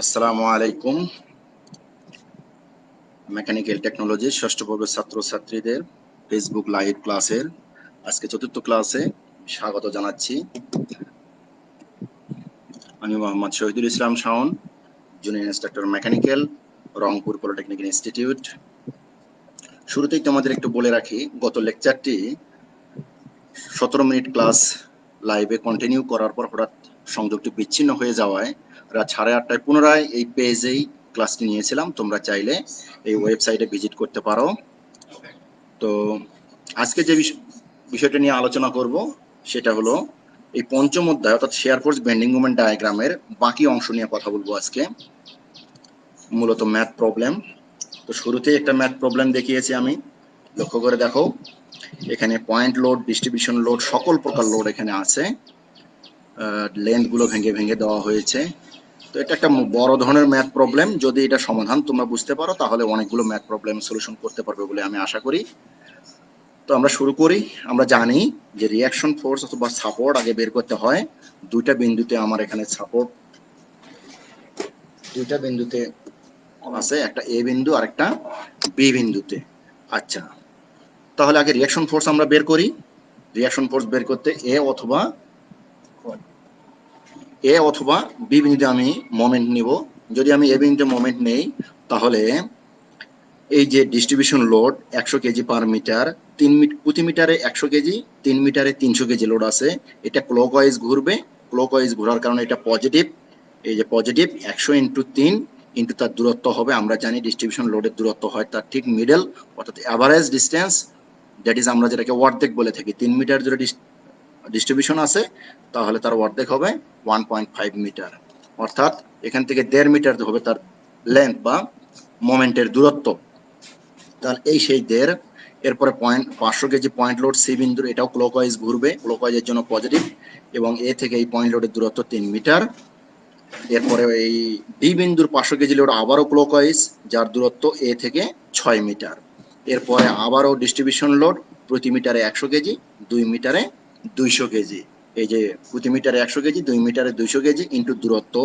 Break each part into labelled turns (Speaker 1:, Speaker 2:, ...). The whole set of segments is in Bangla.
Speaker 1: আসসালামু আলাইকুম। মেকানিক্যাল টেকনোলজি ষষ্ঠ পর্বের ছাত্রছাত্রীদের ফেসবুক লাইভ ক্লাসের আজকে চতুর্থ ক্লাসে স্বাগত জানাচ্ছি। আমি Mohammad Shahidul Islam Shaon, junior instructor mechanical, Rangpur polytechnic institute. শুরুতেই তোমাদের একটু বলে রাখি, গত লেকচারটি 17 মিনিট ক্লাস লাইভে কন্টিনিউ করার পর হঠাৎ সংযোগটি বিচ্ছিন্ন হয়ে যাওয়ায় রাত 8:30টায় পুনরায় এই পেজেই ক্লাসটি নিয়েছিলাম। তোমরা চাইলে এই ওয়েবসাইটে ভিজিট করতে পারো। তো আজকে যে বিষয়টা নিয়ে আলোচনা করব সেটা হলো এই পঞ্চম অধ্যায় অর্থাৎ শেয়ার ফোর্স বেন্ডিং মোমেন্ট ডায়াগ্রামের বাকি অংশ নিয়ে কথা বলবো আজকে, মূলত ম্যাথ প্রবলেম। তো শুরুতেই একটা ম্যাথ প্রবলেম দেখিয়েছি আমি, লক্ষ্য করে দেখো। এখানে পয়েন্ট লোড, ডিস্ট্রিবিউশন লোড, সকল প্রকার লোড এখানে আছে। লেন্থ গুলো ভেঙে ভেঙে দেওয়া হয়েছে। তো এটা একটা বড় ধরনের ম্যাথ প্রবলেম। যদি এটা সমাধান তোমরা বুঝতে পারো তাহলে অনেকগুলো ম্যাথ প্রবলেম সলিউশন করতে পারবে বলে আমি আশা করি। তো আমরা শুরু করি। আমরা জানি যে রিঅ্যাকশন ফোর্স অথবা সাপোর্ট আগে বের করতে হয় দুইটা বিন্দুতে। আমার এখানে সাপোর্ট দুইটা বিন্দুতে আছে, একটা এ বিন্দু আর একটা বি বিন্দুতে। আচ্ছা, তাহলে আগে রিঅ্যাকশন ফোর্স আমরা বের করি। রিঅ্যাকশন ফোর্স বের করতে এ অথবা বি বিন্দুতে আমি মোমেন্ট নিব। যদি আমি এ বিন্দুতে মোমেন্ট নেই তাহলে এই যে distribution load 100 kg per metre, প্রতি মিটারে 100 কেজি, 3 মিটারে 300 কেজি লোড আছে। এটা ক্লকওয়াইজ ঘুরবে। ক্লকওয়াইজ ঘোরার কারণে এটা পজিটিভ। এই যে পজিটিভ 100 ইন্টু 3 ইন্টু তার দূরত্ব হবে। আমরা জানি ডিস্ট্রিবিউশন লোডের দূরত্ব হয় তার ঠিক মিডল অর্থাৎ অ্যাভারেজ ডিস্টেন্স, দ্যাট ইজ আমরা যেটাকে অর্ধেক বলে থাকি। 3 মিটার যদি ডিস্ট্রিবিউশন আছে তাহলে তার অর্ধেক হবে 1.5 মিটার, অর্থাৎ এখান থেকে 1.5 মিটার হবে তার লেন্থ বা মোমেন্টের দূরত্ব। তাহলে এই সেই 1.5। এরপরে 500 কেজি পয়েন্ট লোড সি বিন্দুর, এটাও ক্লকওয়াইজ ঘুরবে, ক্লকওয়াইজের জন্য পজিটিভ, এবং এ থেকে এই পয়েন্ট লোডের দূরত্ব 3 মিটার। এরপরে এই ডি বিন্দুর 500 কেজি লোড আবারও ক্লকওয়াইজ, যার দূরত্ব এ থেকে 6 মিটার। এরপরে আবারও ডিস্ট্রিবিউশন লোড প্রতি মিটারে 100 কেজি, 2 মিটারে 200 কেজি। এই যে প্রতি মিটারে 100 কেজি, 2 মিটারে 200 কেজি ইন্টু দূরত্ব।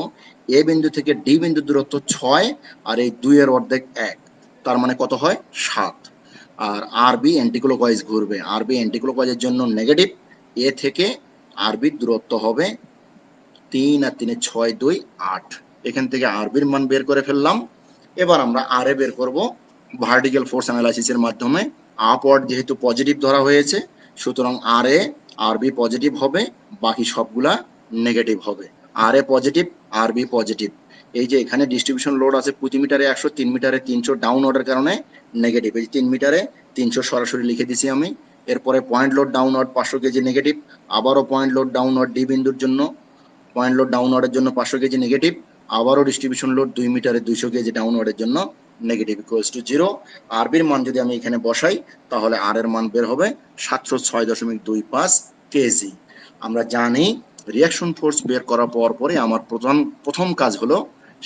Speaker 1: এ বিন্দু থেকে ডি বিন্দু দূরত্ব 6 আর এই 2 এর অর্ধেক 1, তার মানে কত হয় 7। আর আরবি অ্যান্টিক্লকওয়াইজ ঘুরবে। আরবি অ্যান্টিক্লকওয়াইজের জন্য নেগেটিভ। এ থেকে আরবির দূরত্ব হবে 3 আর 3 6 2 8। এখান থেকে আরবির মান বের করে ফেললাম। এবার আমরা আর এ বের করব ভার্টিক্যাল ফোর্স অ্যানালাইসিসের মাধ্যমে। আপওয়ার্ড যেহেতু পজিটিভ ধরা হয়েছে সুতরাং আর এ আরবি পজিটিভ হবে, বাকি সবগুলা নেগেটিভ হবে। আর এ পজিটিভ, আরবি পজিটিভ। এই যে এখানে ডিস্ট্রিবিউশন লোড আছে প্রতি মিটারে 100, 3 মিটারে 300, ডাউন অর্ডার কারণে নেগেটিভ। এই 3 মিটারে 300 সরাসরি লিখে দিছি আমি। এরপরে point load downward 500 KG negative, আবারও পয়েন্ট লোড ডাউনওয়ার্ড ডি বিন্দুর জন্য, পয়েন্ট লোড ডাউনওয়ার্ডের জন্য 500 কেজি নেগেটিভ, আবারও ডিস্ট্রিবিউশন লোড 2 মিটারে 200 কেজি ডাউনওয়ার্ডের জন্য নেগেটিভ, ইকুয়ালস টু 0। আরবির মান যদি আমি এখানে বসাই তাহলে আর এর মান বের হবে 706.25 কেজি। আমরা জানি রিঅ্যাকশন ফোর্স বের করার পরে আমার প্রথম কাজ হলো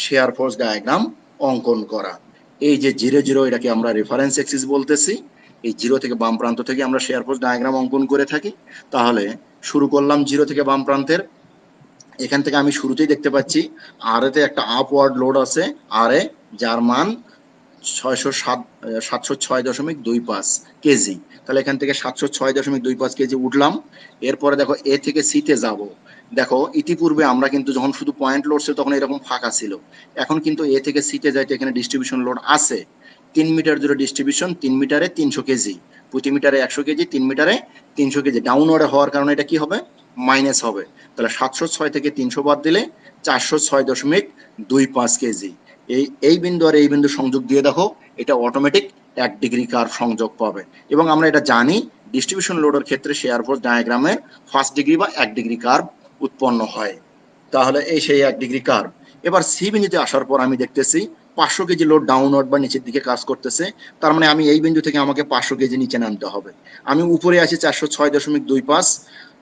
Speaker 1: শেয়ার ফোর্স ডায়াগ্রাম অঙ্কন করা। এই যে 0 0, এটাকে আমরা রেফারেন্স এক্সিস বলতেছি। এই 0 থেকে বাম প্রান্ত থেকে আমরা শেয়ার ফোর্স ডায়াগ্রাম অঙ্কন করে থাকি। তাহলে শুরু করলাম 0 থেকে বাম প্রান্তের। এখান থেকে আমি শুরুতেই দেখতে পাচ্ছি আর এতে একটা আপওয়ার্ড লোড আছে আর এ, যার মান 706.25 কেজি। তাহলে এখান থেকে 706.25 কেজি উঠলাম। এরপরে দেখো এ থেকে সিতে যাব। দেখো ইতিপূর্বে আমরা কিন্তু যখন শুধু পয়েন্ট লোড ছিল তখন এরকম ফাঁকা ছিল। এখন কিন্তু এ থেকে সিতে যাইতে এখানে ডিস্ট্রিবিউশন লোড আছে। 3 মিটার জুড়ে ডিস্ট্রিবিউশন, 3 মিটারে 300 কেজি, প্রতি মিটারে 100 কেজি, 3 মিটারে 300 কেজি। ডাউনওয়ার্ডে হওয়ার কারণে এটা কি হবে, মাইনাস হবে। তাহলে 706 থেকে 300 বাদ দিলে 406.25 কেজি। এই বিন্দু আর এই বিন্দু সংযোগ দিয়ে দেখো এটা অটোমেটিক 1 ডিগ্রি কার্ভ সংযোগ পাবে। এবং আমরা এটা জানি ডিস্ট্রিবিউশন লোডের ক্ষেত্রে শেয়ার ফোর্স ডায়াগ্রামের ফার্স্ট ডিগ্রি বা 1 ডিগ্রি কার্ভ উৎপন্ন হয়। তাহলে এই সেই 1 ডিগ্রি কার্ভ। এবার সি বিন্দুতে আসার পর আমি দেখতেছি 500 কেজি লোড ডাউনওয়ার্ড বা নিচের দিকে কাজ করতেছে। তার মানে আমি এই বিন্দু থেকে আমাকে 500 কেজি নিচে নামতে হবে। আমি উপরে আছি 406.25,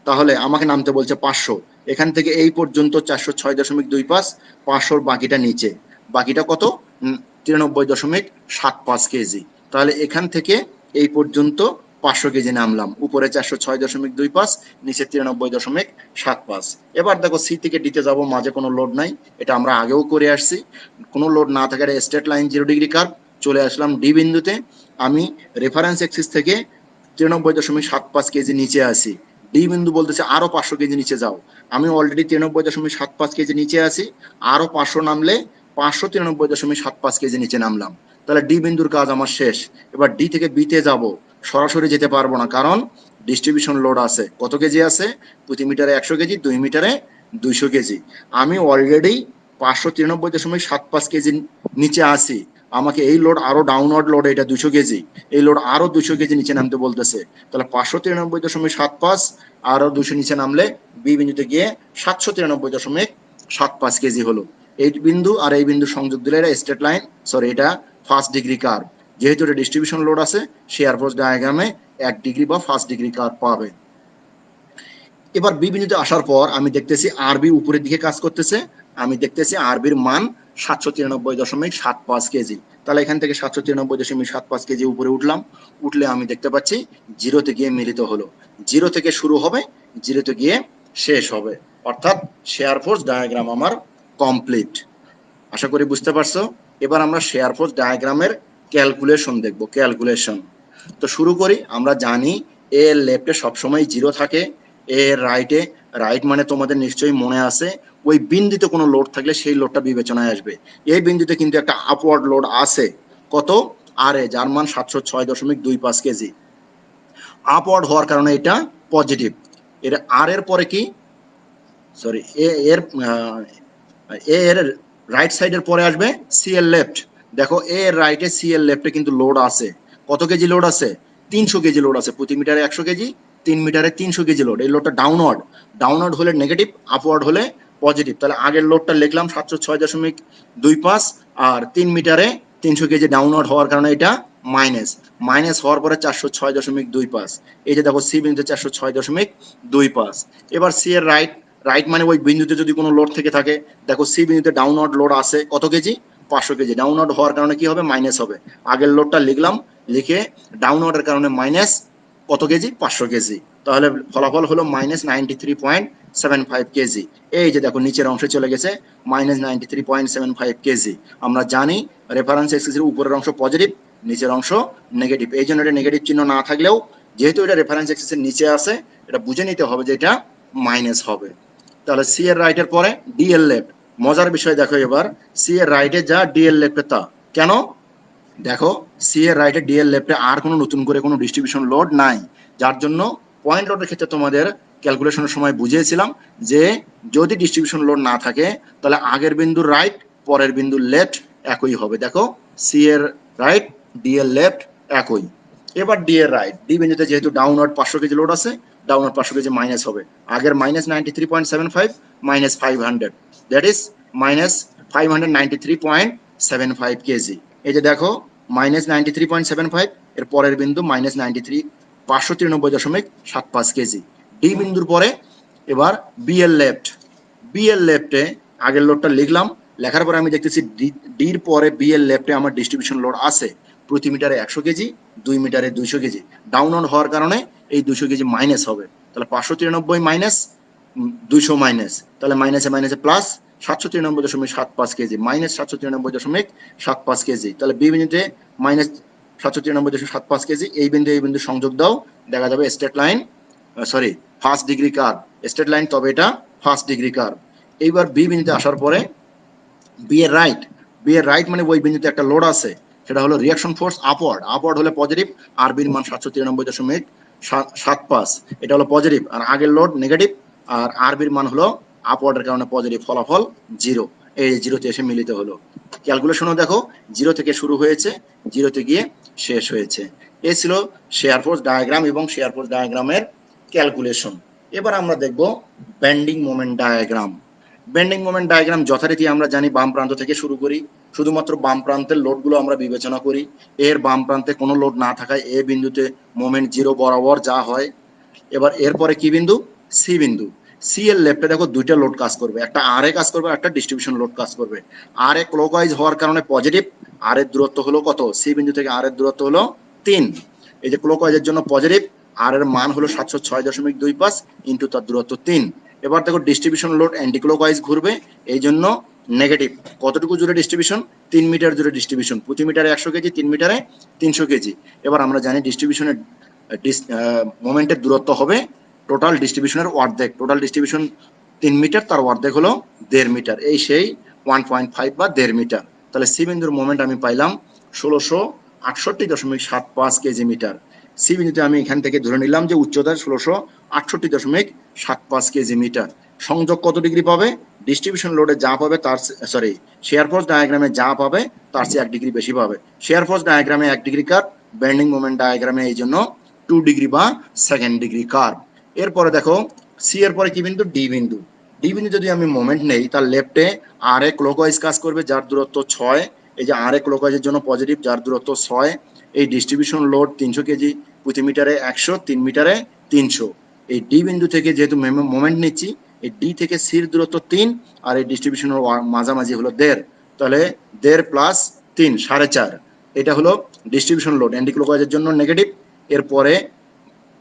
Speaker 1: তাহলে আমাকে নামতে বলছে 500। এখান থেকে এই পর্যন্ত 406.25, 500 বাকিটা নিচে, বাকিটা কত 93.75 কেজি। তাহলে এখান থেকে এই পর্যন্ত 500 কেজি নামলাম, উপরে 406.25, নিচে 93.75। এবার দেখো সি থেকে ডিতে যাব, মাঝে কোনো লোড নাই, এটা আমরা আগেও করে আসছি। কোনো লোড না থাকার স্ট্রেট লাইন 0 ডিগ্রি কার্ভ, চলে আসলাম ডি বিন্দুতে। আমি রেফারেন্স এক্সিস থেকে 93.75 কেজি নিচে আসি। ডি বিন্দু বলতেছে আরো 500 কেজি নিচে যাও। আমি অলরেডি 93.75 কেজি নিচে আছি, আরো 500 নামলে 593.75 কেজি নিচে নামলাম। তাহলে ডি বিন্দুর কাজ আমার শেষ। এবার ডি থেকে বিতে যাব, সরাসরি যেতে পারবো না, কারণ ডিস্ট্রিবিউশন লোড আছে। কত কেজি আছে? প্রতি মিটারে 100 কেজি, 2 মিটারে 200 কেজি। আমি অলরেডি 593.75 কেজি নিচে আসি। আমাকে এই লোড আরো ডাউনওয়ার্ড লোড, এটা 200 কেজি, এই লোড আরো 200 কেজি নিচে নামতে বলতেছে। তাহলে 593.75 আরো 200 নিচে নামলে বি বিন্দুতে গিয়ে 793.75 কেজি হলো। এই বিন্দু আর এই বিন্দু সংযোগ দিলে এটা স্ট্রেট লাইন, সরি এটা ফার্স্ট ডিগ্রি কার্ভ। যেহেতু এটা ডিস্ট্রিবিউশন লোড আছে, শেয়ার ফোর্স ডায়াগ্রামে 1 ডিগ্রি বা ফার্স্ট ডিগ্রি কার্ভ পাবে। এবার বি বিন্দুতে আসার পর আমি দেখতেছি আরবি উপরের দিকে কাজ করতেছে। আমি দেখতেছি আরবির মান 793.75 কেজি। তাহলে এখান থেকে 793.75 কেজি উপরে উঠলাম, উঠলে আমি দেখতে পাচ্ছি জিরোতে গিয়ে মিলিত হলো। জিরো থেকে শুরু হবে, জিরোতে গিয়ে শেষ হবে, অর্থাৎ শেয়ার ফোর্স ডায়াগ্রাম আমার কমপ্লিট। আশা করি বুঝতে পারছো। এবার আমরা শেয়ার ফোর্স ডায়াগ্রামের ক্যালকুলেশন দেখব। ক্যালকুলেশন তো শুরু করি। আমরা জানি এ এর লেফটে সবসময় জিরো থাকে, এ এর রাইটে, রাইট মানে তোমাদের নিশ্চয়ই মনে আছে ওই বিন্দুতে কোনো লোড থাকলে সেই লোডটা বিবেচনায় আসবে। এই বিন্দুতে কিন্তু একটা আপওয়ার্ড লোড আছে, কত? আর এ, যার মান 706.25 কেজি। আপওয়ার্ড হওয়ার কারণে এটা পজিটিভ। এর আর এর পরে কি, সরি এ এর এ এর রাইট সাইডের পরে আসবে সি এর লেফট। দেখো এ এর রাইটে, সি এর লেফটে কিন্তু লোড আছে। কত কেজি লোড আছে? 300 কেজি লোড আছে। প্রতি মিটারে 100 কেজি, 3 মিটারে 300 কেজি লোড। এই লোডটা ডাউনওয়ার্ড, ডাউনওয়ার্ড হলে নেগেটিভ, আপওয়ার্ড হলে পজিটিভ। তাহলে আগের লোডটা লিখলাম 706.25, আর 3 মিটারে 300 কেজি ডাউনওয়ার্ড হওয়ার কারণে এটা মাইনাস। মাইনাস হওয়ার পরে 406.25। এই যে দেখো সি বিন্দুতে 406.25। এবার সি এর রাইট, রাইট মানে ওই বিন্দুতে যদি কোনো লোড থেকে থাকে, দেখো সি বিন্দুতে ডাউনওয়ার্ড লোড আছে কত কেজি? 500 কেজি। ডাউনওয়ার্ড হওয়ার কারণে কি হবে? মাইনাস হবে। আগের লোডটা লিখলাম, লিখে ডাউনওয়ার্ডের কারণে মাইনাস কত কেজি? 500 কেজি। তাহলে ফলাফল হলো -93.75 কেজি। এই যে দেখো নিচের অংশে চলে গেছে -93.75 কেজি। আমরা জানি রেফারেন্স এক্সিসের উপরের অংশ পজিটিভ, নিচের অংশ নেগেটিভ। এই জন্য এটা নেগেটিভ চিহ্ন না থাকলেও, যেহেতু এটা রেফারেন্স এক্সিসের নিচে আছে, এটা বুঝে নিতে হবে যে এটা মাইনাস হবে। তাহলে সি এর রাইটের পরে ডি এর লেফট। মজার বিষয় দেখো, এবার সি এর রাইটে যা, ডি এর লেফটে তা। কেন? দেখো সি এর রাইটে, ডি এর লেফটে আর কোনো নতুন করে কোনো ডিস্ট্রিবিউশন লোড নাই, যার জন্য পয়েন্ট লোডের ক্ষেত্রে তোমাদের ক্যালকুলেশনের সময় বুঝিয়েছিলাম যে যদি ডিস্ট্রিবিউশন লোড না থাকে তাহলে আগের বিন্দুর রাইট, পরের বিন্দুর লেফট একই হবে। দেখো সি এর রাইট, ডি এর লেফট একই। এবার ডি এর রাইট, ডি বিন্দুতে যেহেতু ডাউনওয়ার্ড 500 কেজি লোড আছে, ডাউনওয়ার্ড 500 কেজি মাইনাস হবে। আগের -93.75 -500, দ্যাট ইজ -593.75 কেজি। এই যে দেখো -93.75, এর পরের বিন্দু -93, 593.75 কেজি। ডি বিন্দুর পরে এবার বি এর লেফট, বি এর লেফটে আগের লোডটা লিখলাম, লেখার পরে আমি দেখতেছি ডির পরে বি এর লেফটে আমার ডিস্ট্রিবিউশন লোড আছে প্রতি মিটারে 100 কেজি, 2 মিটারে 200 কেজি। ডাউন হওয়ার কারণে এই 200 কেজি মাইনাস হবে। তাহলে 593 মাইনাস 200 মাইনাস, তাহলে মাইনাসে মাইনাসে প্লাস 793.75 কেজি, মাইনাস 793.75 কেজি। তাহলে বি বিন্দুতে মাইনাস 793.75 কেজি। এই বিন্দু সংযোগ দাও, দেখা যাবে straight line, sorry first degree curve, straight line, তবে এটা ফার্স্ট ডিগ্রি কার্ভ। এইবার বি বিন্দুতে আসার পরে বি এর রাইট, বি এর রাইট মানে ওই বিন্দুতে একটা লোড আছে, সেটা হলো রিয়াকশন ফোর্স আপওয়ার্ড। আপওয়ার্ড হলে পজিটিভ, আর বির মান 793.75, এটা হলো পজিটিভ। আর আগের লোড নেগেটিভ, আর আর বির মান হলো আপওয়ার্ডের কারণে পজিটিভ, ফলাফল জিরো। এই জিরোতে এসে মিলিত হলো। ক্যালকুলেশনও দেখো জিরো থেকে শুরু হয়েছে, জিরোতে গিয়ে শেষ হয়েছে। এ ছিল শেয়ার ফোর্স ডায়াগ্রাম এবং শেয়ার ফোর্স ডায়াগ্রামের ক্যালকুলেশন। এবার আমরা দেখব bending moment diagram. Bending moment diagram যথারীতি আমরা জানি বাম প্রান্ত থেকে শুরু করি, শুধুমাত্র বাম প্রান্তের লোডগুলো আমরা বিবেচনা করি। এর বাম প্রান্তে কোনো লোড না থাকায় এ বিন্দুতে মোমেন্ট জিরো বরাবর যা হয়। এবার এরপরে কি বিন্দু? সি বিন্দু। সি এর লেফটে দেখো দুইটা লোড কাজ করবে, একটা আর এ কাজ করবে, একটা ডিস্ট্রিবিউশন লোড কাজ করবে। আর এ ক্লকওয়াইজ হওয়ার কারণে পজিটিভ, আর এর দূরত্ব হলো কত? সি বিন্দু থেকে আর এর দূরত্ব হলো 3। এই যে ক্লকওয়াইজের জন্য পজিটিভ, আর এর মান হলো 706.25 ইন্টু তার দূরত্ব 3। এবার দেখো ডিস্ট্রিবিউশন লোড অ্যান্টি ক্লকওয়াইজ ঘুরবে, এই জন্য নেগেটিভ। কতটুকু জুড়ে ডিস্ট্রিবিউশন? 3 মিটার জুড়ে ডিস্ট্রিবিউশন, প্রতি মিটারে 100 কেজি, 3 মিটারে 300 কেজি। এবার আমরা জানি ডিস্ট্রিবিউশনের মোমেন্টের দূরত্ব হবে টোটাল ডিস্ট্রিবিউশনের অর্ধেক। টোটাল ডিস্ট্রিবিউশন 3 মিটার, তার অর্ধেক হলো 1.5 মিটার, এই সেই 1.5 বা 1.5 মিটার। তাহলে সি বিন্দুর মোমেন্ট আমি পাইলাম 1668.75 কেজি মিটার। সি বিন্দুতে আমি এখান থেকে ধরে নিলাম যে উচ্চতা 1668.75 কেজি মিটার। সংযোগ কত ডিগ্রি পাবে? ডিস্ট্রিবিউশন লোডে যা পাবে তার শেয়ার ফোর্স ডায়াগ্রামে যা পাবে তার চেয়ে 1 ডিগ্রি বেশি পাবে। শেয়ার ফোর্স ডায়াগ্রামে 1 ডিগ্রি কার্ভ, বেন্ডিং মোমেন্ট ডায়াগ্রামে এই জন্য 2 ডিগ্রি বা 2nd ডিগ্রি কার্ভ। এরপরে দেখো সি এর পরে কি বিন্দু? ডি বিন্দু। ডি বিন্দু যদি আমি মোমেন্ট নেই, তার লেফটে আর এ ক্লকওয়াইজ কাজ করবে, যার দূরত্ব 6। এই যে আর এ ক্লকওয়াইজের জন্য পজিটিভ, যার দূরত্ব 6। এই ডিস্ট্রিবিউশন লোড 300 কেজি, প্রতি মিটারে 100, 3 মিটারে 300। এই ডি বিন্দু থেকে যেহেতু মোমেন্ট নিচ্ছি, এই ডি থেকে সির দূরত্ব 3, আর এই ডিস্ট্রিবিউশনের মাঝামাঝি হলো 1.5। তাহলে 1.5 প্লাস 3 4.5। এটা হলো ডিস্ট্রিবিউশন লোড অ্যান্টি ক্লকওয়াইজের জন্য নেগেটিভ। এরপরে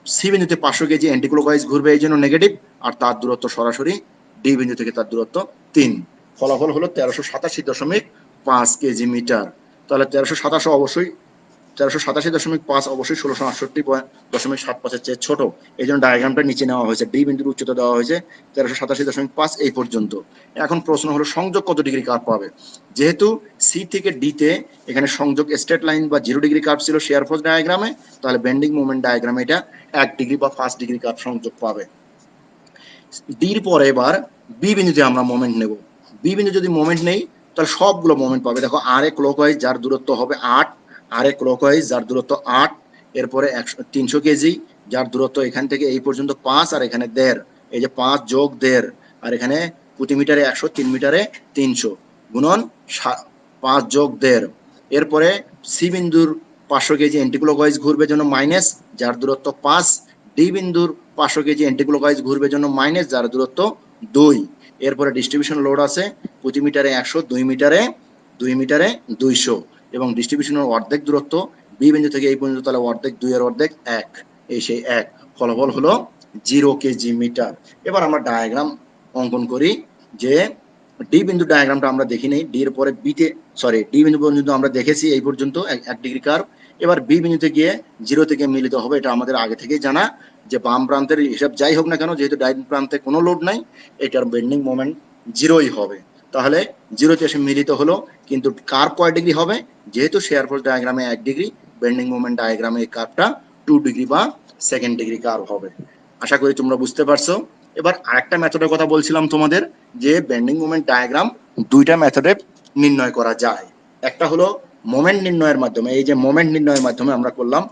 Speaker 1: সি বিন্দুতে 500 কেজি অ্যান্টি ক্লকওয়াইজ ঘুরবে, এই জন্য নেগেটিভ, আর তার দূরত্ব সরাসরি ডি বিন্দু থেকে তার দূরত্ব 3। ফলাফল হলো 1387.5 কেজি মিটার। তাহলে 1387.5 অবশ্যই 1668.75 চেয়ে ছোট, এই জন্য ডায়াগ্রামটা নিচে নেওয়া হয়েছে। ডি বিন্দুর উচ্চতা দেওয়া হয়েছে 1387.5 এই পর্যন্ত। এখন প্রশ্ন হলো সংযোগ কত ডিগ্রি কার্ভ পাবে? যেহেতু সি থেকে ডি তে এখানে সংযোগ স্ট্রেট লাইন বা 0 ডিগ্রি কার্ভ ছিল শেয়ার ফোর্স ডায়াগ্রামে, তাহলে বেন্ডিং মোমেন্ট ডায়াগ্রামে এটা 1 ডিগ্রি বা 1 ডিগ্রি কার্ভ সংযোগ পাবে। ডির পরে এবার বি বিন্দুতে আমরা মোমেন্ট নেব। বি বিন্দু যদি মোমেন্ট নেই, তাহলে সবগুলো মোমেন্ট পাবে। দেখো আর এ ক্লকওয়াইজ যার দূরত্ব হবে 8, আর এ ক্লকওয়াইজ যার দূরত্ব 8, এরপরে 300 কেজি যার দূরত্ব এখান থেকে এই পর্যন্ত 5, আর এখানে 1.5। এই যে 5 যোগ 1.5, আর এখানে প্রতি মিটারে 100, 3 মিটারে 300 গুণন 5 যোগ 1.5। এরপরে সি বিন্দুর 500 কেজি অ্যান্টি ক্লকওয়াইজ ঘুরবে জন্য মাইনাস, যার দূরত্ব 5। ডি বিন্দুর 500 কেজি অ্যান্টি ক্লকওয়াইজ ঘুরবে জন্য মাইনাস, যার দূরত্ব 2। এরপরে ডিস্ট্রিবিউশন লোড আছে প্রতি মিটারে 100, 2 মিটারে 200, এবং ডিস্ট্রিবিউশনের অর্ধেক দূরত্ব বি বিন্দু থেকে এই পর্যন্ত, তাহলে অর্ধেক 2 এর অর্ধেক 1, এই সেই 1। ফলাফল হলো 0 কেজি মিটার। এবার আমরা ডায়াগ্রাম অঙ্কন করি। যে ডি বিন্দু ডায়াগ্রামটা আমরা দেখি নেই, ডি এর পরে বিতে ডি বিন্দু পর্যন্ত আমরা দেখেছি এই পর্যন্ত 1 ডিগ্রি কার্ভ। এবার বি বিন্দুতে গিয়ে 0 থেকে মিলিত হবে, এটা আমাদের আগে থেকেই জানা যে বাম প্রান্তের হিসাব যাই হোক না কেন, যেহেতু ডাইন প্রান্তে কোনো লোড নাই, এটার বেন্ডিং মোমেন্ট 0ই হবে। তাহলে 0তে এসে মিলিত হলো, কিন্তু কার্ভ কয় ডিগ্রি হবে? যেহেতু শেয়ার ফোর্স ডায়াগ্রামে 1 ডিগ্রি, বেন্ডিং মোমেন্ট ডায়াগ্রামে এই কার্ভটা 2 ডিগ্রি বা 2nd ডিগ্রি কার্ভ হবে। আশা করি তোমরা বুঝতে পারছো। এবার আরেকটা মেথডের কথা বলছিলাম তোমাদের, যে বেন্ডিং মোমেন্ট ডায়াগ্রাম দুইটা মেথডে নির্ণয় করা যায়। একটা হলো মোমেন্ট নির্ণয়ের মাধ্যমে, এই যে মোমেন্ট নির্ণয়ের মাধ্যমে আমরা করলাম।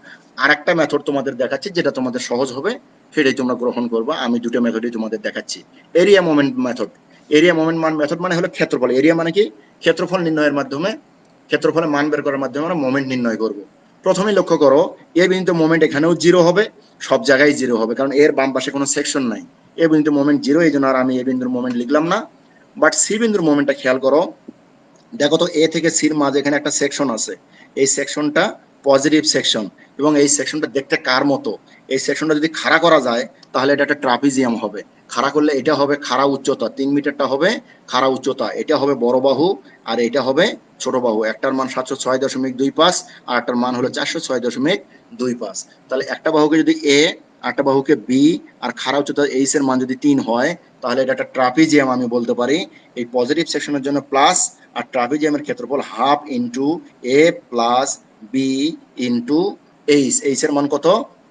Speaker 1: আর একটা মেথড তোমাদের দেখাচ্ছি, যেটা তোমাদের সহজ হবে, সেটাই তোমরা গ্রহণ করবা। আমি দুটো মেথডই তোমাদের দেখাচ্ছি। Area moment method. Area moment method মানে হলো ক্ষেত্রফল। এরিয়া মানে কি? ক্ষেত্রফল নির্ণয়ের মাধ্যমে, ক্ষেত্রফলের মান বের করার মাধ্যমে আমরা মোমেন্ট নির্ণয় করব। প্রথমে লক্ষ্য করো, এ বিন্দু মোমেন্ট এখানেও 0 হবে, সব জায়গায় 0 হবে, কারণ এর বাম পাশে কোনো সেকশন নাই। এ বিন্দু মোমেন্ট 0, এই জন্য আর আমি এ বিন্দুর মোমেন্ট লিখলাম না। বাট সি বিন্দুর মোমেন্টটা খেয়াল করো। দেখো তো, এ থেকে সির মাঝে এখানে একটা সেকশন আছে, এই সেকশনটা পজিটিভ সেকশন, এবং এই সেকশনটা দেখতে কার মতো? এই সেকশনটা যদি খাড়া করা যায়, তাহলে এটা একটা ট্রাপিজিয়াম হবে। খাড়া করলে এটা হবে খাড়া উচ্চতা, 3 মিটারটা হবে খাড়া উচ্চতা, এটা হবে বড় বাহু, আর এটা হবে ছোট বাহু। একটার মান 706.25, আর একটার মান হলো 406.25। তাহলে একটা বাহুকে যদি এ, একটা বাহুকে বি, আর খাড়া উচ্চতা এইচ এর মান যদি 3 হয়, তাহলে এটা একটা ট্রাপিজিয়াম আমি বলতে পারি। এই পজিটিভ সেকশনের জন্য প্লাস, আর ট্রাপিজিয়ামের ক্ষেত্রফল half into A plus B into H. H এর মান কত?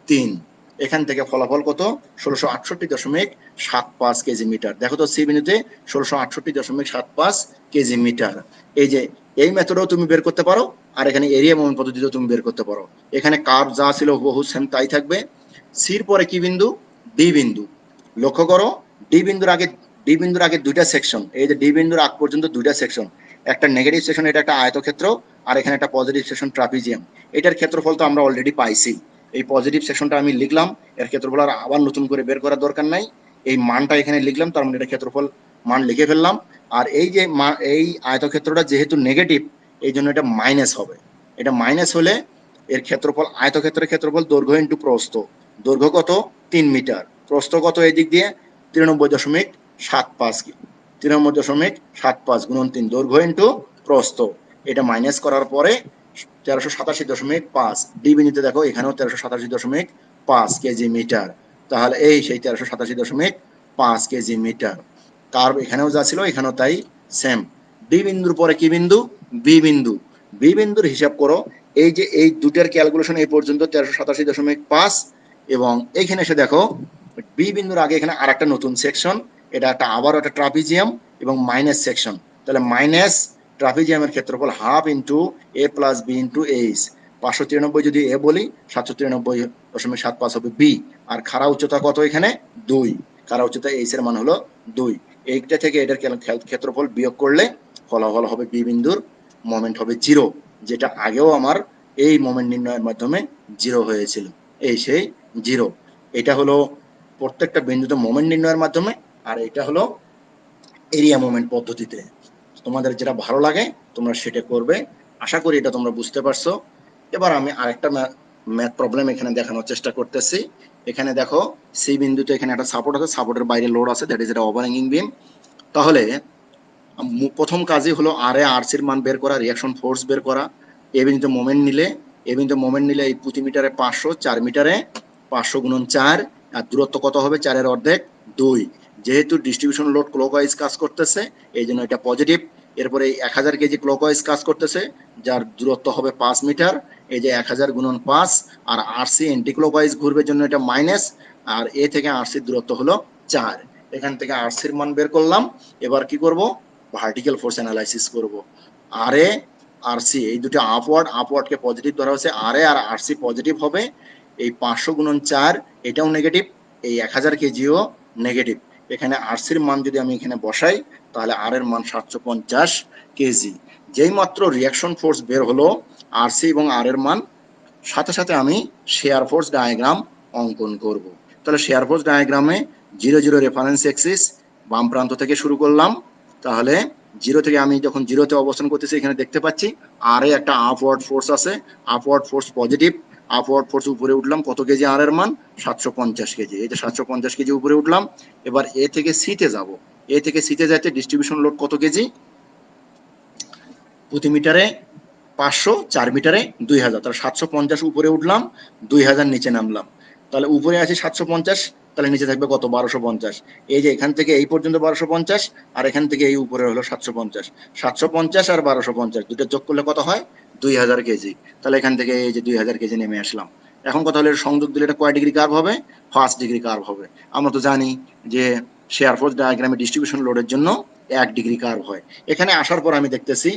Speaker 1: 3। এখান থেকে ফলাফল কত? 1668.75 কেজি মিটার। দেখো তো, সি বিন্দুতে 1668.75 কেজি মিটার। এই যে এই মেথডেও তুমি বের করতে পারো, আর এখানে এরিয়া মোমেন্ট পদ্ধতিতেও তুমি বের করতে পারো। এখানে কার্ভ যা ছিল বহু সেম তাই থাকবে। সির পরে কি বিন্দু? ডি বিন্দু। লক্ষ্য করো, ডি বিন্দুর আগে দুইটা সেকশন, এই যে ডি বিন্দুর আগ পর্যন্ত দুইটা সেকশন, একটা নেগেটিভ সেকশন, এটা একটা আয়তক্ষেত্র, আর এখানে একটা পজিটিভ সেকশন ট্রাপিজিয়াম। এটার ক্ষেত্রফল তো আমরা অলরেডি পাইছি। এই পজিটিভ সেকশনটা আমি লিখলাম, এর ক্ষেত্রফল আর আবার নতুন করে বের করার দরকার নাই। এই মানটা এখানে লিখলাম, তার মানে এটা ক্ষেত্রফল মান লিখে ফেললাম। আর এই যে এই আয়তক্ষেত্রটা যেহেতু নেগেটিভ, এই জন্য এটা মাইনাস হবে। এটা মাইনাস হলে এর ক্ষেত্রফল, আয়তক্ষেত্রের ক্ষেত্রফল দৈর্ঘ্য ইন্টু প্রস্থ। দৈর্ঘ্য কত? 3 মিটার। প্রস্থ কত এই দিক দিয়ে? 93.75, 93.75 গুণন 3, দৈর্ঘ্য ইন্টু প্রস্থ। এটা মাইনাস করার পরে 1387.5, ডি বিন্দুতে দেখো এখানেও 1387.5 কেজি মিটার। তাহলে এই সেই 1387.5 কেজি মিটার। কার্ভ এখানেও যা ছিল এখানেও তাই সেম। ডি বিন্দুর পরে কি বিন্দু? বি বিন্দু। বি বিন্দুর হিসাব করো। এই যে এই দুটার ক্যালকুলেশন এই পর্যন্ত 1387.5, এবং এইখানে এসে দেখো বি বিন্দুর আগে এখানে আর একটা নতুন সেকশন, এটা একটা আবার একটা ট্রাপিজিয়াম এবং মাইনাস সেকশন। তাহলে মাইনাস ট্রাপিজিয়ামের ক্ষেত্রফল half into A plus B into H. 593 যদি এ বলি, 793.75 হবে বি। আর খাড়া উচ্চতা কত এখানে? 2। খাড়া উচ্চতা এইচ এর মান হলো 2। এইটা থেকে এটার ক্ষেত্রফল বিয়োগ করলে ফলাফল হবে বি বিন্দুর মোমেন্ট হবে 0, যেটা আগেও আমার এই মোমেন্ট নির্ণয়ের মাধ্যমে 0 হয়েছিল। এই সেই 0। এটা হলো প্রত্যেকটা বিন্দুতে মোমেন্ট নির্ণয়ের মাধ্যমে, আর এটা হলো এরিয়া মোমেন্ট পদ্ধতিতে। তোমাদের যেটা ভালো লাগে তোমরা সেটা করবে। আশা করি এটা তোমরা বুঝতে পারছো। এবার আমি আরেকটা ম্যাথ প্রবলেম এখানে দেখানোর চেষ্টা করতেছি। এখানে দেখো সি বিন্দুতে এখানে একটা সাপোর্ট আছে, সাপোর্টের বাইরে লোড আছে, দ্যাট ইজ এটা ওভারহ্যাঙ্গিং বিম। তাহলে প্রথম কাজই হলো আর এ আর সির মান বের করা, রিয়াকশন ফোর্স বের করা। এ বিন্দুতে মোমেন্ট নিলে, এই প্রতি মিটারে 500, 4 মিটারে 500 গুণন 4, আর দূরত্ব কত হবে? 4 এর অর্ধেক 2। যেহেতু ডিস্ট্রিবিউশন লোড ক্লকওয়াইজ কাজ করতেছে এই জন্য এটা পজিটিভ। এরপরে 1000 কেজি ক্লকওয়াইজ কাজ করতেছে, যার দূরত্ব হবে 5 মিটার। এই যে 1000 গুণন 5, আর আরসি এন্টি ক্লকওয়াইজ ঘুরবে জন্য এটা মাইনাস, আর এ থেকে আরসির দূরত্ব হলো 4। এখান থেকে আরসির মান বের করলাম। এবার কি করব? ভার্টিক্যাল ফোর্স অ্যানালাইসিস করব। আর এ আর সি এই দুটো আপওয়ার্ডকে পজিটিভ ধরা হয়েছে, আর এ আর আর সি পজিটিভ হবে। এই 500 গুণন 4 এটাও নেগেটিভ, এই 1000 কেজিও নেগেটিভ। এখানে আর সির মান যদি আমি এখানে বসাই তাহলে আর এর মান 750 কেজি। যেই মাত্র রিয়াকশন ফোর্স বের হলো আর সি এবং আর এর মান, সাথে সাথে আমি শেয়ার ফোর্স ডায়াগ্রাম অঙ্কন করব। তাহলে শেয়ার ফোর্স ডায়াগ্রামে 0 0 রেফারেন্স এক্সিস, বাম প্রান্ত থেকে শুরু করলাম। তাহলে 0 থেকে আমি যখন 0-তে অবস্থান করতেছি এখানে দেখতে পাচ্ছি আর এ একটা আপওয়ার্ড ফোর্স আছে, upward force positive. Upward force উপরে উঠলাম, কত কেজি আর এর মান? 750 কেজি। এই যে 750 কেজি উপরে উঠলাম। এবার এ থেকে সিতে যাব। এ থেকে সিতে যাইতে ডিস্ট্রিবিউশন লোড কত কেজি? প্রতি মিটারে 500, 4 মিটারে 2000। তাহলে 750 উপরে উঠলাম, 2000 নিচে নামলাম। তাহলে উপরে আছে 750, তাহলে নিচে থাকবে কত? 1250। এই যে এখান থেকে এই পর্যন্ত 1250, আর এখান থেকে এই উপরে হলো 750। 750 আর 1250 দুটো যোগ করলে কত হয়? 2000 কেজি। তাহলে এখান থেকে এই যে 2000 কেজি নেমে আসলাম। এখন কথা হলো সংযোগ দিলে এটা কয় ডিগ্রি কার্ভ হবে? 5 ডিগ্রি কার্ভ হবে। আমরা তো জানি যে শেয়ার ফোর্স ডায়াগ্রামে ডিস্ট্রিবিউশন লোডের জন্য 1 ডিগ্রি কার্ভ হয়। এখানে আসার পর আমি দেখতেছি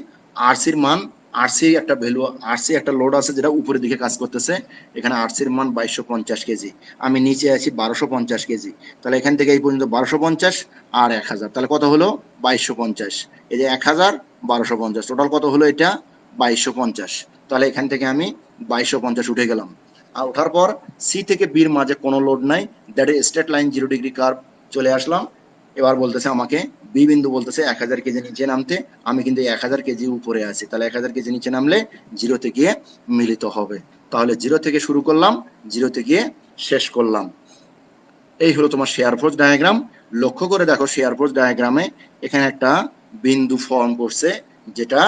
Speaker 1: আরসির মান, আরসি একটা ভ্যালু, আরসি একটা লোড আছে যেটা উপরের দিকে কাজ করতেছে। এখানে আরসির মান 2250 কেজি। আমি নিচে আছি 1250 কেজি। তাহলে এখান থেকে এই পর্যন্ত 1250 আর 1000, তাহলে কত হলো? 2250। এই যে 1000, 1250, টোটাল কত হলো এটা? 2250। তাহলে এখান থেকে আমি 2250 উঠে গেলাম। আর ওঠার পর সি থেকে বির মাঝে কোনো লোড নাই, that is straight line 0 degree curve. চলে আসলাম। এবার বলতেছে আমাকে বি বিন্দু বলতেছে 1000 কেজি নিচে নামতে। আমি কিন্তু 1000 কেজি উপরে আছি, তাহলে 1000 কেজি নিচে নামলে 0-তে গিয়ে মিলিত হবে। তাহলে 0 থেকে শুরু করলাম, 0-তে গিয়ে শেষ করলাম। এই হলো তোমার শেয়ার ফোর্স ডায়াগ্রাম। লক্ষ্য করে দেখো শেয়ার ফোর্স ডায়াগ্রামে এখানে একটা বিন্দু ফর্ম করছে, যেটা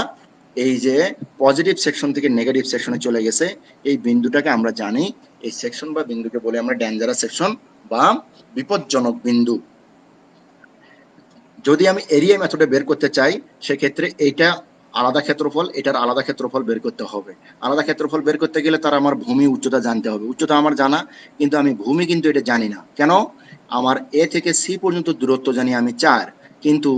Speaker 1: এই যে পজিটিভ সেকশন থেকে নেগেটিভ সেকশনে চলে গেছে। এই বিন্দুটাকে আমরা জানি, এই সেকশন বা বিন্দুকে বলে আমরা ডেঞ্জারাস সেকশন বা বিপজ্জনক বিন্দু। যদি আমি এরিয়া মেথডে বের করতে চাই সেক্ষেত্রে এইটা আলাদা ক্ষেত্রফল, এটার আলাদা ক্ষেত্রফল বের করতে হবে। আলাদা ক্ষেত্রফল বের করতে গেলে তার আমার ভূমি উচ্চতা জানতে হবে। উচ্চতা আমার জানা, কিন্তু আমি ভূমি কিন্তু এটা জানি না। কেন? আমার এ থেকে সি পর্যন্ত দূরত্ব জানি আমি 4, কিন্তু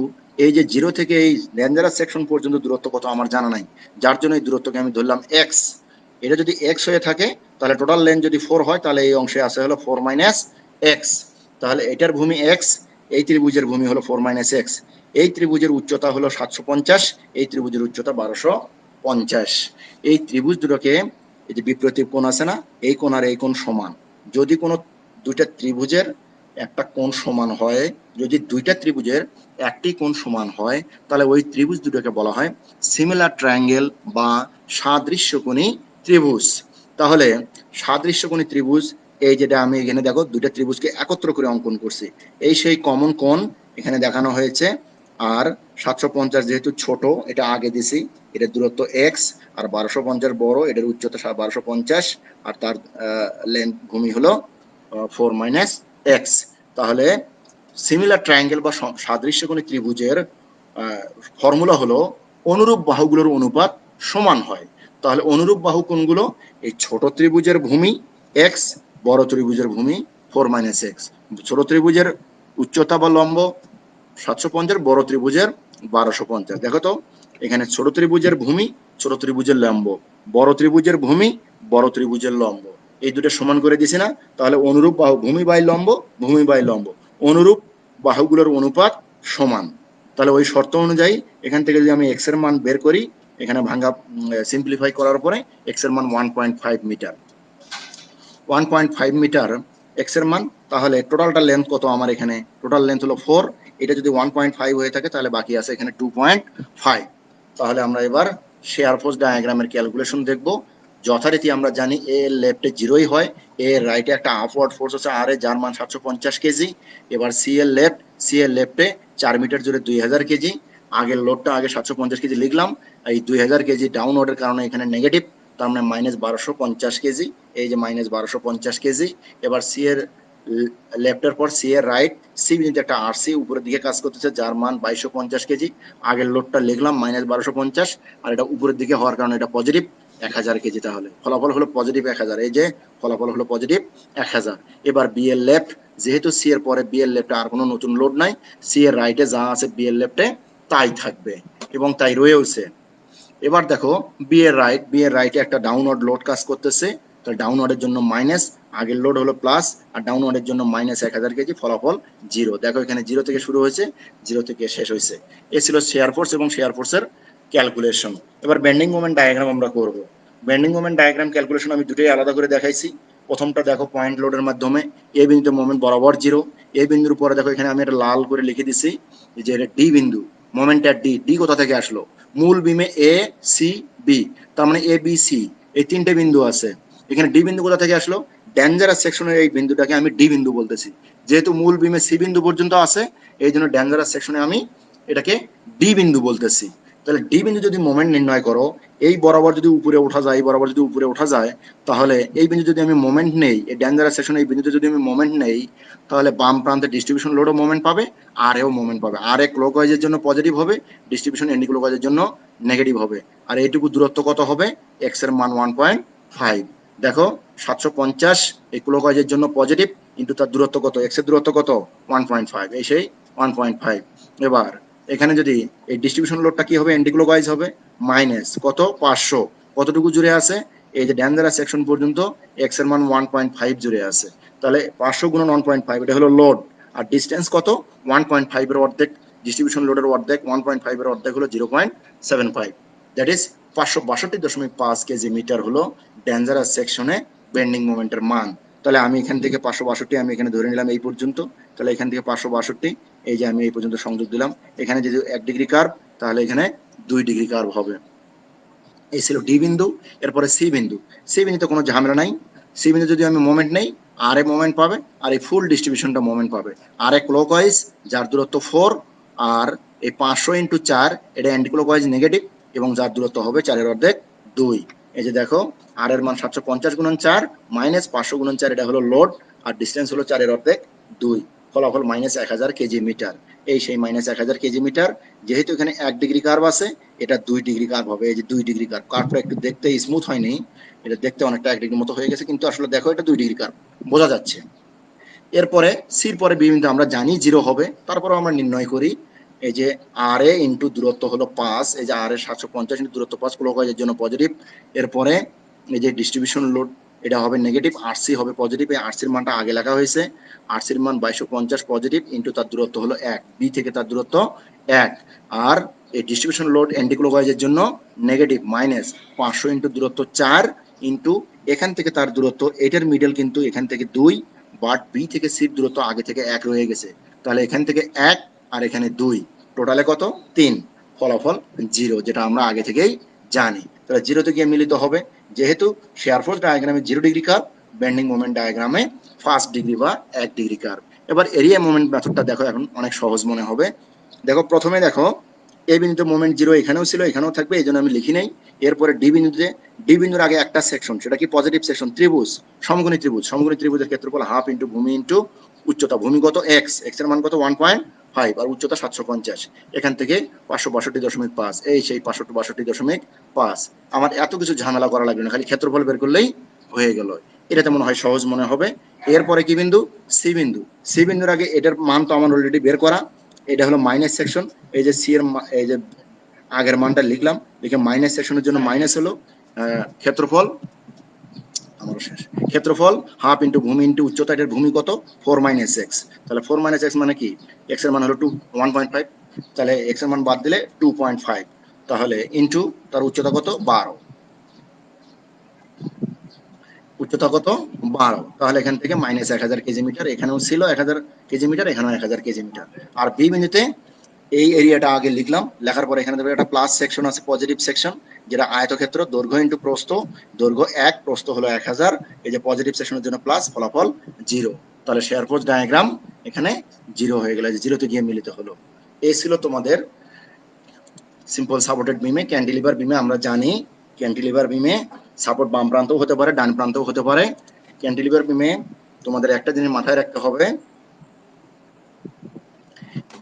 Speaker 1: এই যে 0 থেকে এই ডেঞ্জারাস সেকশন পর্যন্ত দূরত্ব কত আমার জানা নাই। যার জন্য এই দূরত্বকে আমি ধরলাম এক্স। এটা যদি এক্স হয়ে থাকে তাহলে টোটাল লেন্থ যদি 4 হয় তাহলে এই অংশে আসে হলো 4 মাইনাস এক্স। তাহলে এটার ভূমি এক্স, এই ত্রিভুজের ভূমি হলো 4 মাইনাস এক্স। এই ত্রিভুজের উচ্চতা হলো 750, এই ত্রিভুজের উচ্চতা 1250। এই ত্রিভুজ দুটোকে, এই যে বিপ্রতীপ কোণ আছে না, এই কোণ আর এই কোণ সমান। যদি কোনো দুইটা ত্রিভুজের একটা কোণ সমান হয়, যদি দুইটা ত্রিভুজের একটি কোণ সমান হয় তাহলে ওই ত্রিভুজ দুটোকে বলা হয় সিমিলার ট্রায়াঙ্গেল বা সাদৃশ্যকোণী ত্রিভুজ। তাহলে সাদৃশ্যকোণী ত্রিভুজ, এই যেটা আমি এখানে দেখো দুইটা ত্রিভুজকে একত্র করে অঙ্কন করছি, এই সেই কমন কোণ এখানে দেখানো হয়েছে। আর 750 যেহেতু ছোট, এটা আগে দিছি, এটার দূরত্ব এক্স, আর 1250 বড়, এটার উচ্চতা 1250, আর তার লেন্থ ভূমি হলো 4 মাইনাস এক্স। তাহলে সিমিলার ট্রায়াঙ্গেল বা সাদৃশ্যকোণী ত্রিভুজের ফর্মুলা হলো অনুরূপ বাহুগুলোর অনুপাত সমান হয়। তাহলে অনুরূপ বাহু কোনগুলো? এই ছোট ত্রিভুজের ভূমি এক্স, বড় ত্রিভুজের ভূমি 4 মাইনাস এক্স। ছোট ত্রিভুজের উচ্চতা বা লম্ব 750, বড় ত্রিভুজের 1250। দেখো তো এখানে ছোট ত্রিভুজের ভূমি, ছোট ত্রিভুজের লম্ব, বড় ত্রিভুজের ভূমি, বড় ত্রিভুজের লম্ব, এই দুটো সমান করে দিছি না? তাহলে অনুরূপ বাহু ভূমি বাই লম্ব, ভূমি বাই লম্ব, অনুরূপ বাহুগুলোর অনুপাত সমান। তাহলে ওই শর্ত অনুযায়ী এখান থেকে যদি আমি এক্স এর মান বের করি, এখানে ভাঙা সিম্পলিফাই করার পরে এক্স এর মান 1.5 মিটার, 1.5 মিটার এক্স এর মান। তাহলে টোটালটা লেন্থ কত আমার? এখানে টোটাল লেন্থ হলো 4, এটা যদি 1.5 হয়ে থাকে তাহলে বাকি আছে এখানে 2.5। তাহলে আমরা এবার শেয়ার ফোর্স ডায়াগ্রামের ক্যালকুলেশন দেখব। যথারীতি আমরা জানি এ এর লেফটে 0ই হয়, এ এর রাইটে একটা আপওয়ার্ড ফোর্স আছে আর এ, যার মান 750 কেজি। এবার সি এর লেফটে 4 মিটার জুড়ে 2000 কেজি। আগের লোডটা আগে 750 কেজি লিখলাম, এই 2000 কেজি ডাউনওয়ার্ডের কারণে এখানে নেগেটিভ, তার মানে মাইনাস 1250 কেজি, এই যে মাইনাস 1250 কেজি। এবার সি এর লেফটের পর সি এর রাইট, সি বিন্দুতে একটা আরসি উপরের দিকে কাজ করতেছে, যার মান 2250 কেজি। আগের লোডটা লিখলাম মাইনাস 1250, আর এটা উপরের দিকে হওয়ার কারণে এটা পজিটিভ 1000 কেজি। তাহলে ফলাফল হলো পজিটিভ 1000, এই যে ফলাফল হলো পজিটিভ 1000। এবার বি এর লেফট, যেহেতু সি এর পরে বি এর লেফটে আর কোনো নতুন লোড নাই, সি এর রাইটে যা আছে বি এর লেফটে তাই থাকবে এবং তাই রয়েছে। এবার দেখো বি এর রাইটে একটা ডাউনওয়ার্ড লোড কাজ করতেছে, তাহলে ডাউনওয়ার্ডের জন্য মাইনাস, আগের লোড হলো প্লাস, আর ডাউনওয়ার্ডের জন্য মাইনাস 1000 কেজি, ফলাফল 0। দেখো এখানে 0 থেকে শুরু হয়েছে, 0 থেকে শেষ হয়েছে। এ ছিল শেয়ার ফোর্স এবং শেয়ার ফোর্সের ক্যালকুলেশন। এবার বেন্ডিং মোমেন্ট ডায়াগ্রাম আমরা করব। বেন্ডিং মোমেন্ট ডায়াগ্রাম ক্যালকুলেশন আমি দুটোই আলাদা করে দেখাইছি। প্রথমটা দেখো পয়েন্ট লোডের মাধ্যমে এ বিন্দুতে মোমেন্ট বরাবর 0, এই বিন্দুর পরে দেখো এখানে আমি একটা লাল করে লিখে দিছি যে এটা ডি বিন্দু, মোমেন্টটা ডি কোথা থেকে আসলো? মূল বিমে এ সি বি, তার মানে এ বি সি এই তিনটে বিন্দু আছে। এখানে ডি বিন্দু কোথা থেকে আসলো? ডেঞ্জারাস সেকশনের এই বিন্দুটাকে আমি ডি বিন্দু বলতেছি, যেহেতু মূল বিমে সি বিন্দু পর্যন্ত আছে, এই জন্য ডেঞ্জারাস সেকশনে আমি এটাকে ডি বিন্দু বলতেছি। তাহলে ডি বিন্দু যদি মোমেন্ট নির্ণয় করো, এই বরাবর যদি উপরে ওঠা যায়, এই বরাবর যদি উপরে ওঠা যায়, তাহলে এই বিন্দু যদি আমি মোমেন্ট নেই, এই ডেঞ্জারাস সেকশনে এই বিন্দুতে যদি আমি মোমেন্ট নেই, তাহলে বাম প্রান্তে ডিস্ট্রিবিউশন লোডও মোমেন্ট পাবে, আর এও মোমেন্ট পাবে। আর এ ক্লকওয়াইজের জন্য পজিটিভ হবে, ডিস্ট্রিবিউশন এন্টি ক্লকওয়াইজের জন্য নেগেটিভ হবে। আর এইটুকু দূরত্ব কত হবে? এক্স এর মান 1.5। দেখো 750 এই ক্লকওয়াইজের জন্য পজিটিভ, কিন্তু তার দূরত্ব কত? এক্স এর দূরত্ব কত? 1.5, এই সেই 1.5। এবার এখানে যদি এই ডিস্ট্রিবিউশন লোডটা কি হবে? এন্টি ক্লকওয়াইজ হবে, মাইনাস কত? 500। কতটুকু জুড়ে আছে? এই যে ডেঞ্জারাস সেকশন পর্যন্ত এক্স এর মান 1.5 জুড়ে আছে। তাহলে 500 গুণন 1.5, এটা হলো লোড। আর ডিস্টেন্স কত? 1.5 এর অর্ধেক, ডিস্ট্রিবিউশন লোডের অর্ধেক, 1.5 এর অর্ধেক হলো 0.75, দ্যাট ইজ 562.5 কেজি মিটার হলো ডেঞ্জারাস সেকশনে বেন্ডিং মোমেন্টের মান। তাহলে আমি এখান থেকে 562 আমি এখানে ধরে নিলাম এই পর্যন্ত, তাহলে এখান থেকে 562, এই যে আমি এই পর্যন্ত সংযোগ দিলাম। এখানে যদি 1 ডিগ্রি কার্ভ, তাহলে এখানে 2 ডিগ্রি কার্ভ হবে। এই ছিল ডি বিন্দু। এরপরে সি বিন্দু, সি বিন্দুতে কোনো ঝামেলা নাই। সি বিন্দু যদি আমি মোমেন্ট নেই, আর এ মোমেন্ট পাবে, আর এই ফুল ডিস্ট্রিবিউশনটা মোমেন্ট পাবে। আর এ ক্লকওয়াইজ, যার দূরত্ব 4, আর এই 500 ইন্টু 4 এটা অ্যান্টি ক্লকওয়াইজ নেগেটিভ, এবং যার দূরত্ব হবে 4 এর অর্ধেক 2। এই যে দেখো আর এর মান 750 গুণন 4 মাইনাস 500 গুণন 4, এটা হলো লোড, আর ডিস্টেন্স হলো 4 এর অর্ধেক 2, ফলাফল মাইনাস 1000 কেজি মিটার। এই সেই মাইনাস 1000 কেজি মিটার। যেহেতু এখানে 1 ডিগ্রি কার্ভ আছে, এটা 2 ডিগ্রি কার্ভ হবে। এই যে 2 ডিগ্রি কার্ভ, কার্ভটা একটু দেখতে স্মুথ হয়নি, এটা দেখতে অনেকটা 1 ডিগ্রির মতো হয়ে গেছে, কিন্তু আসলে দেখো এটা 2 ডিগ্রি কার্ভ বোঝা যাচ্ছে। এরপরে সির পরে বি বিন্দু আমরা জানি 0 হবে, তারপরেও আমরা নির্ণয় করি। এই যে আর এ ইন্টু দূরত্ব হলো 5, এই যে আর এর 750 ইন্টু দূরত্ব 5, ক্লকওয়াইজের জন্য পজিটিভ। এরপরে এই যে ডিস্ট্রিবিউশন লোড, এটা হবে নেগেটিভ, আরসি হবে পজিটিভ, এই আরসির মানটা আগে লেখা হয়েছে। আরসির মান 2250 পজিটিভ, ইন্টু তার দূরত্ব হলো 1, বি থেকে তার দূরত্ব 1। আর এই ডিস্ট্রিবিউশন লোড অ্যান্টি ক্লকওয়াইজের জন্য নেগেটিভ, মাইনাস 500 ইন্টু দূরত্ব 4, ইন্টু এখান থেকে তার দূরত্ব, এটার মিডল কিন্তু এখান থেকে 2, বাট বি থেকে সির দূরত্ব আগে থেকে 1 রয়ে গেছে, তাহলে এখান থেকে 1 আর এখানে 2, টোটালে কত? 3, ফলাফল 0, যেটা আমরা আগে থেকেই জানি। তাহলে জিরোতে গিয়ে মিলিত হবে, যেহেতু শেয়ার ফোর্স ডায়াগ্রামে 0 ডিগ্রি কার্ভ, বেন্ডিং মোমেন্ট ডায়াগ্রামে 1 ডিগ্রি বা 1 ডিগ্রি কার্ভ। এবার এরিয়া মোমেন্ট মেথডটা দেখো, এখন অনেক সহজ মনে হবে। দেখো প্রথমে দেখো এ বিন্দুতে মোমেন্ট 0 এখানেও ছিল, এখানেও থাকবে, এই জন্য আমি লিখি নাই। এরপরে ডি বিন্দুর আগে একটা সেকশন, সেটা কি পজিটিভ সেকশন, ত্রিভুজ, সমকোণী ত্রিভুজ। সমকোণী ত্রিভুজের ক্ষেত্রফল হাফ ইন্টু ভূমি ইন্টু উচ্চতা। ভূমি কত? এক্স, এক্স এর মান কত? 1.5, আর উচ্চতা 750। এখান থেকে 562.5, এই সেই 562.5। আমার এত কিছু ঝামেলা করা লাগবে না, খালি ক্ষেত্রফল বের করলেই হয়ে গেল। এটাতে মনে হয় সহজ মনে হবে। এরপরে কি বিন্দু? সি বিন্দু। সি বিন্দুর আগে এটার মান তো আমার অলরেডি বের করা, এটা হলো মাইনাস সেকশন। এই যে সি এর এই যে আগের মানটা লিখলাম, লিখে মাইনাস সেকশনের জন্য মাইনাস হলো ক্ষেত্রফল, আমার শেষ, ক্ষেত্রফল হাফ ইন্টু ভূমি ইন্টু উচ্চতা। এটার ভূমি কত? 4 মাইনাস এক্স। তাহলে 4 মাইনাস এক্স মানে কি? এক্স এর মান হলো 1.5, তাহলে এক্স এর মান বাদ দিলে 2.5, তাহলে ইন্টু তার উচ্চতা কত? 12, উচ্চতা কত? 12। তাহলে এখান থেকে মাইনাস 1000 কেজি মিটার, এখানেও ছিল 1000 কেজি মিটার, এখানেও 1000 কেজি মিটার। আর বি বিন্দুতে এই এরিয়াটা আগে লিখলাম, লেখার পরে এখানে একটা প্লাস সেকশন আছে, পজিটিভ সেকশন, যেটা আয়তক্ষেত্র, দৈর্ঘ্য ইন্টু প্রস্থ, দৈর্ঘ্য 1, প্রস্থ হলো 1000। এই যে পজিটিভ সেকশনের জন্য প্লাস, ফলাফল 0। তাহলে শেয়ার ফোর্স ডায়াগ্রাম এখানে 0 হয়ে গেল, জিরোতে গিয়ে মিলিত হলো। এই ছিল তোমাদের সিম্পল সাপোর্টেড বিমে। ক্যান্টিলিভার বিমে আমরা জানি, ক্যান্টিলিভার বিমে সাপোর্ট বাম প্রান্তও হতে পারে, ডান প্রান্তও হতে পারে। ক্যান্টিলিভার বিমে তোমাদের একটা জিনিস মাথায় রাখতে হবে,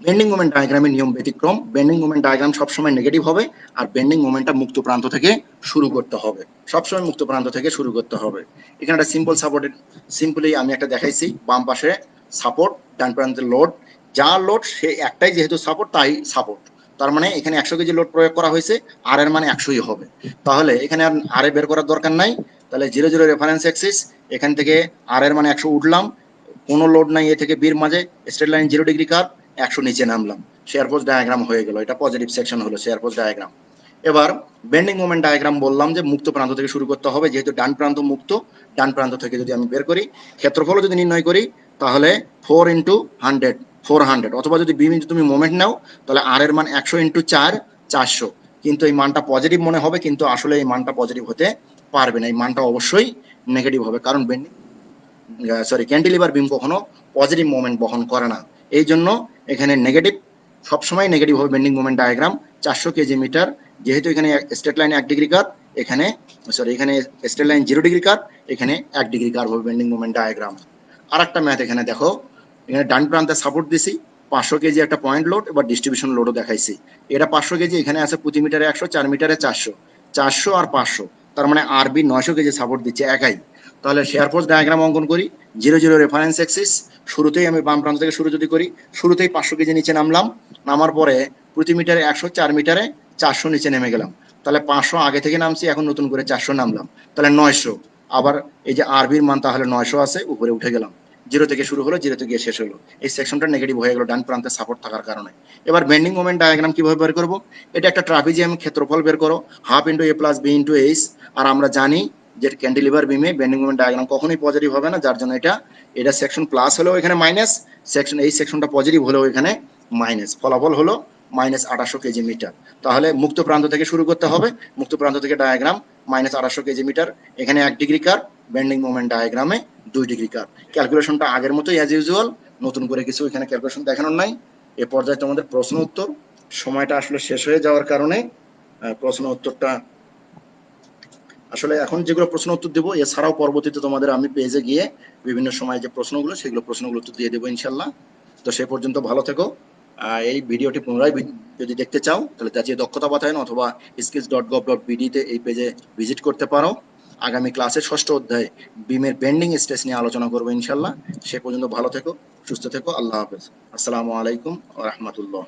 Speaker 1: বেন্ডিং মোমেন্ট ডায়াগ্রামের নিয়ম ব্যতিক্রম। বেন্ডিং মোমেন্ট ডায়াগ্রাম সবসময় নেগেটিভ হবে, আর বেন্ডিং মোমেন্টটা মুক্ত প্রান্ত থেকে শুরু করতে হবে, সবসময় মুক্ত প্রান্ত থেকে শুরু করতে হবে। এখানে একটা সিম্পল সাপোর্টেড, সিম্পলি আমি একটা দেখাইছি, বাম পাশে সাপোর্ট, ডান প্রান্তের লোড। যা লোড সে একটাই, যেহেতু সাপোর্ট তাই সাপোর্ট। তার মানে এখানে 100 কেজি লোড প্রয়োগ করা হয়েছে, আর এর মানে 100ই হবে। তাহলে এখানে আর বের করার দরকার নাই। তাহলে 0 0 রেফারেন্স অ্যাক্সিস, এখান থেকে আর এর মানে 100 উঠলাম, কোনো লোড নাই এ থেকে বির মাঝে, স্ট্রেট লাইন 0 ডিগ্রি কার্ভ, 100 নিচে নামলাম, শেয়ার ফোর্স ডায়াগ্রাম হয়ে গেল। এটা পজিটিভ সেকশন হলো শেয়ার ফোর্স ডায়াগ্রাম। এবার বেন্ডিং মোমেন্ট ডায়াগ্রাম বললাম যে মুক্ত প্রান্ত থেকে শুরু করতে হবে, যেহেতু ডান প্রান্ত মুক্ত, ডান প্রান্ত থেকে যদি আমি বের করি, ক্ষেত্রফল যদি নির্ণয় করি, তাহলে 4 ইন্টু 100, 400। অথবা যদি বি বিন্দু তুমি মোমেন্ট নাও, তাহলে আর এর মান 100 ইন্টু 4, 400। কিন্তু এই মানটা পজিটিভ মনে হবে, কিন্তু আসলে এই মানটা পজিটিভ হতে পারবে না, এই মানটা অবশ্যই নেগেটিভ হবে, কারণ বেন্ডিং ক্যান্টিলিভার বিম কখনো পজিটিভ মোমেন্ট বহন করে না। এই জন্য এখানে নেগেটিভ, সবসময় নেগেটিভ হবে bending moment diagram. 400 kg metre, যেহেতু এখানে স্ট্রেট লাইন 1 ডিগ্রি কার্ভ, এখানে এখানে স্ট্রেট লাইন 0 ডিগ্রি কার্ভ, এখানে 1 ডিগ্রি কার্ভ হবে বেন্ডিং মোমেন্ট ডায়াগ্রাম। আর একটা ম্যাথ এখানে দেখো, এখানে ডান প্রান্তে সাপোর্ট দিছি, 500 কেজি একটা পয়েন্ট লোড, এবার ডিস্ট্রিবিউশন লোডও দেখাইছি। এটা 500 কেজি, এখানে আছে প্রতি মিটারে 100, 4 মিটারে 400, 400 আর 500, তার মানে আরবি 900 কেজি সাপোর্ট দিচ্ছে একাই। তাহলে শেয়ার ফোর্স ডায়াগ্রাম অঙ্কন করি। 0 0 রেফারেন্স অ্যাক্সিস, শুরুতেই আমি বাম প্রান্ত থেকে শুরু যদি করি, শুরুতেই 500 কেজি নিচে নামলাম, নামার পরে প্রতি মিটারে 100, 4 মিটারে 400 নিচে নেমে গেলাম। তাহলে 500 আগে থেকে নামছি, এখন নতুন করে 400 নামলাম, তাহলে 900। আবার এই যে আরবির মান তাহলে 900 আছে, উপরে উঠে গেলাম। 0 থেকে শুরু হলো, 0 থেকে শেষ হলো। এই সেকশনটা নেগেটিভ হয়ে গেল ডান প্রান্তে সাপোর্ট থাকার কারণে। এবার বেন্ডিং মোমেন্ট ডায়াগ্রাম কিভাবে বের করব? এটা একটা ট্রাপিজিয়াম, ক্ষেত্রফল বের করো, half into A plus B into H. আর আমরা জানি যে ক্যান্টিলিভার বিমে বেন্ডিং মোমেন্ট ডায়াগ্রাম কখনোই পজিটিভ হবে না, যার জন্য এটা সেকশন প্লাস হলেও এখানে মাইনাস, সেকশন এই সেকশনটা পজিটিভ হলেও এখানে মাইনাস। ফলাফল হলো মাইনাস 800 কেজি মিটার। তাহলে মুক্ত প্রান্ত থেকে শুরু করতে হবে, মুক্ত প্রান্ত থেকে ডায়াগ্রাম মাইনাস 800 কেজি মিটার, এখানে 1 ডিগ্রি কার্ভ, বেন্ডিং মোমেন্ট ডায়াগ্রামে 2 ডিগ্রি কার্ভ। ক্যালকুলেশনটা আগের মতোই অ্যাজ ইউজুয়াল, নতুন করে কিছু এখানে ক্যালকুলেশন দেখানোর নাই। এ পর্যায়ে তোমাদের প্রশ্ন উত্তর, সময়টা আসলে শেষ হয়ে যাওয়ার কারণে প্রশ্ন উত্তরটা আসলে এখন যেগুলো প্রশ্ন উত্তর দেবো, এছাড়াও পরবর্তীতে তোমাদের আমি পেজে গিয়ে বিভিন্ন সময় যে প্রশ্নগুলো, সেগুলো প্রশ্নগুলো উত্তর দিয়ে দেবো ইনশাল্লাহ। তো সে পর্যন্ত ভালো থেকো। এই ভিডিওটি পুনরায় যদি দেখতে চাও, তাহলে জাতীয় দক্ষতা বাতায়ন অথবা skills.gov.bd তে এই পেজে ভিজিট করতে পারো। আগামী ক্লাসে 6ষ্ঠ অধ্যায় বিমের বেন্ডিং স্ট্রেস নিয়ে আলোচনা করবো ইনশাল্লাহ। সে পর্যন্ত ভালো থেকো, সুস্থ থেকো, আল্লাহ হাফেজ, আসসালামু আলাইকুম ওয়া রাহমাতুল্লাহ।